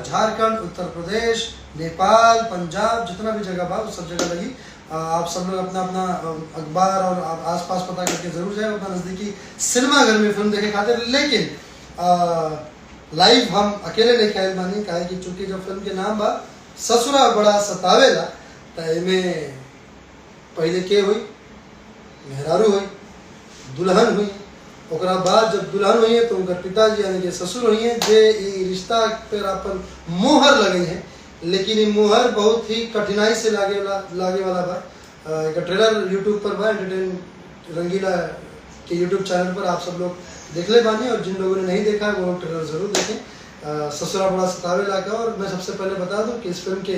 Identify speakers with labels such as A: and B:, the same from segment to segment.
A: झारखंड, उत्तर प्रदेश, नेपाल, पंजाब, जितना भी जगह बा उस सब जगह लगी। आप सब लोग अपना अपना अखबार और आसपास पता करके जरूर जाए अपना नज़दीकी सिनेमा घर में फिल्म देखे खातिर। लेकिन लाइव हम अकेले लेके आए बानी, काहे कि चूंकि जब फिल्म के नाम बा ससुरा बड़ा सतावेला, त एमे पहले के हुई मेहरारू हुई, दुल्हन हुई, ओकरा बाद जब दुल्हन हुई है तो उनका पिताजी यानी कि ससुर हुई है, जे रिश्ता पर अपन मोहर लगे हैं। लेकिन ये मोहर बहुत ही कठिनाई से लागे वाला बा। एक ट्रेलर यूट्यूब पर बा, एंटरटेन रंगीला के यूट्यूब चैनल पर आप सब लोग देख ले बानी, और जिन लोगों ने नहीं देखा है वो लोग ट्रेलर जरूर देखें। ससुरा बड़ा सतावेला का। और मैं सबसे पहले बता दूं कि इस फिल्म के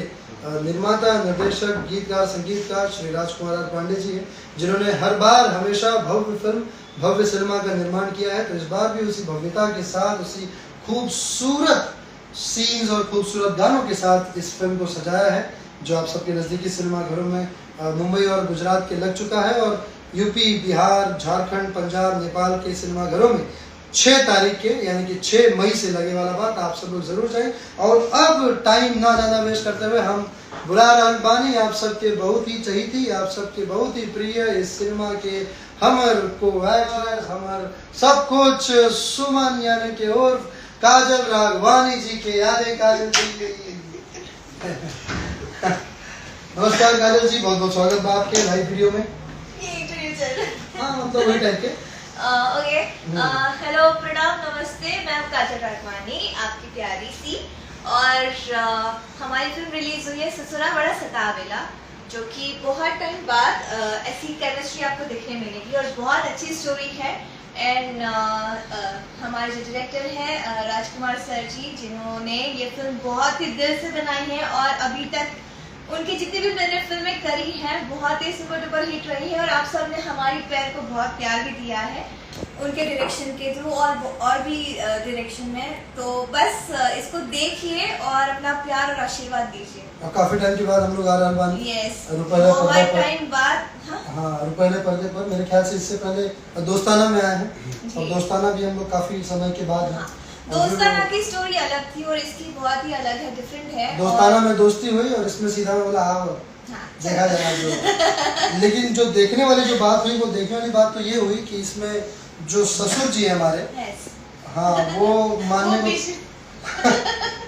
A: निर्माता, निर्देशक, गीतकार, संगीतकार श्री राजकुमार पांडे जी हैं, जिन्होंने हर बार हमेशा भव्य सिनेमा का निर्माण किया है। तो इस बार भी उसी भव्यता के साथ, उसी खूबसूरत सीन्स और खूबसूरत गानों के साथ इस फिल्म को सजाया है, जो आप सबके नज़दीकी सिनेमा घरों में मुंबई और गुजरात के लग चुका है, और यूपी, बिहार, झारखंड, पंजाब, नेपाल के सिनेमा घरों में 6 तारीख के यानी कि 6 मई से लगे वाला बात। आप सब लोग जरूर जाएं। और अब टाइम ना ज़्यादा वेस्ट करते हुए हम बुला रहल बानी आप सबके बहुत ही चहीती, आप सबके बहुत ही प्रिय इस सिनेमा के हमर को एक्ट्रेस, हमर सब कुछ सुमन यानी कि और काजल राघवानी जी के। यादें काजल जी नमस्कार काजल जी, बहुत बहुत स्वागत है आपके लाइव वीडियो में। हाँ मतलब वही टाइप के।
B: ओके, हेलो, प्रणाम, नमस्ते। मैं हूँ काजल राघवानी, आपकी प्यारी सी। और हमारी फिल्म रिलीज हुई है ससुरा बड़ा सतावेला, जो कि बहुत टाइम बाद ऐसी केमिस्ट्री आपको देखने मिलेगी और बहुत अच्छी स्टोरी है। एंड हमारे जो डायरेक्टर हैं राजकुमार सर जी, जिन्होंने ये फिल्म बहुत ही दिल से बनाई है, और अभी तक उनकी जितनी भी मैंने फिल्में करी हैं बहुत ही सुपर डुपर हिट रही है, और आप सब ने हमारी पैर को बहुत प्यार भी दिया है उनके डायरेक्शन के थ्रू और भी डायरेक्शन में। तो बस इसको देखिए और अपना प्यार और आशीर्वाद दीजिए।
A: और काफी टाइम के बाद हम लोग आ रहे हैं।
B: यस,
A: बहुत
B: टाइम बाद।
A: हाँ, रुपये पर्दे पर मेरे ख्याल से इससे पहले दोस्ताना में आए हैं, और दोस्ताना भी हम लोग काफी समय के बाद हैं।
B: दोस्ताना की स्टोरी अलग थी और इसकी बहुत ही अलग है, डिफरेंट है।
A: दोस्ताना में दोस्ती हुई और इसमें सीधा में बोला आओ देखा जाएगा जो। लेकिन जो देखने वाली जो बात हुई, वो देखने वाली बात तो ये हुई कि इसमें जो ससुर जी है हमारे, हाँ वो मानने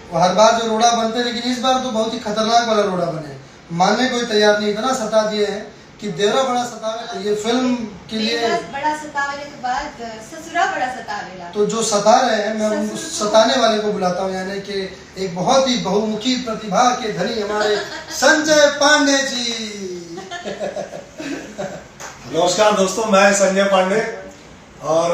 A: वो हर बार जो रोड़ा बनते, लेकिन इस बार तो बहुत ही खतरनाक वाला रोड़ा बने, मानने कोई तैयार नहीं, इतना सता दिए हैं कि देवरा बड़ा सतावे। तो ये फिल्म के लिए
B: बड़ा सतावेले के बाद ससुरा बड़ा सतावेला,
A: तो जो सता रहे हैं मैं उन सताने वाले को बुलाता हूँ, यानी कि एक बहुत ही बहुमुखी प्रतिभा के धनी हमारे संजय पांडे जी।
C: नमस्कार दोस्तों, मैं संजय पांडे, और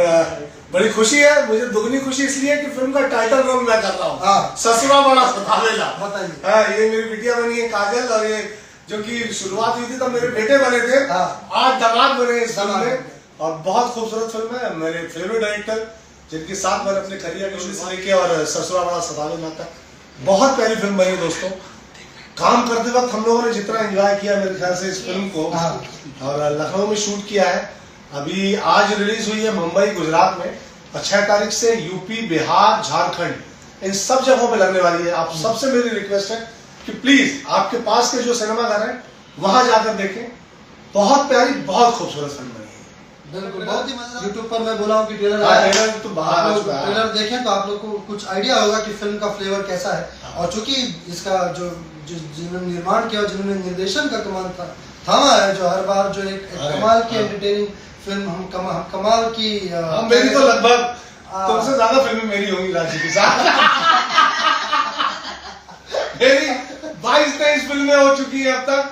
C: बड़ी खुशी है मुझे, दुगनी खुशी इसलिए कि फिल्म का टाइटल रोल मैं कर रहा हूँ, ससुरा बड़ा सतावेला। बताइए। ये मेरी बिटिया बनी है काजल, और ये जो कि शुरुआत हुई थी तो मेरे बेटे बने थे, आज दामाद बने इस फिल्म में, और बहुत खूबसूरत फिल्म है। मेरे फेवरेट डायरेक्टर, जिनके साथ मैंने अपने करियर की शुरू से लेके और ससुरा बड़ा सतावेला तक बहुत प्यारी फिल्म बनी दोस्तों। काम करते वक्त हम लोगों ने जितना एंजॉय किया मेरे ख्याल से इस फिल्म को, और लखनऊ में शूट किया है, अभी आज रिलीज हुई है मुंबई, गुजरात में, और 6 तारीख से यूपी, बिहार, झारखंड, इन सब जगहों पे लगने वाली है। आप सबसे मेरी रिक्वेस्ट है कि प्लीज आपके पास के जो सिनेमा घर है वहां जाकर देखें, बहुत प्यारी, बहुत खूबसूरत फिल्म बनी है।
A: बिल्कुल, बहुत ही मजेदार। यूट्यूब पर मैं बोला हूँ कि ट्रेलर
C: तो बाहर
A: ट्रेलर देखें तो आप लोग को कुछ आइडिया होगा कि फिल्म का फ्लेवर कैसा है। और चूंकि इसका जो जिन्होंने निर्माण किया और जिन्होंने निर्देशन का कमाल थामा है, जो हर बार जो एक कमाल की एंटरटेनिंग फिल्म, हम कमाल की
C: मेरी तो लगभग तुमसे ज्यादा फिल्में मेरी होंगी राजी के साथ। मेरी 22-23 फिल्में हो चुकी है अब तक।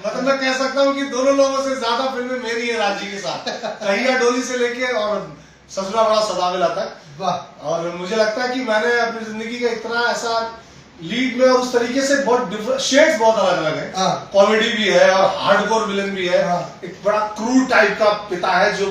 C: मतलब मैं कह सकता हूँ कि दोनों लोगों से ज्यादा फिल्में मेरी है राजी के साथ, कहिया डोली से लेके और ससुरा बड़ा सतावेला तक। और मुझे लगता है कि मैंने अपनी जिंदगी का इतना ऐसा लीड में, और उस तरीके से बहुत डिफरेंट शेड्स बहुत अलग अलग है, कॉमेडी भी है और हार्डकोर विलन भी है, एक बड़ा क्रूर टाइप का पिता है जो